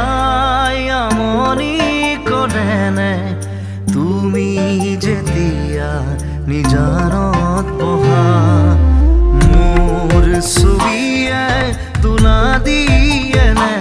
চাই আমনি কৰেনে তুমি যেতিয়া নিজানত পঢ়া মোৰ ছবিয়ে তোলা দিয়েনে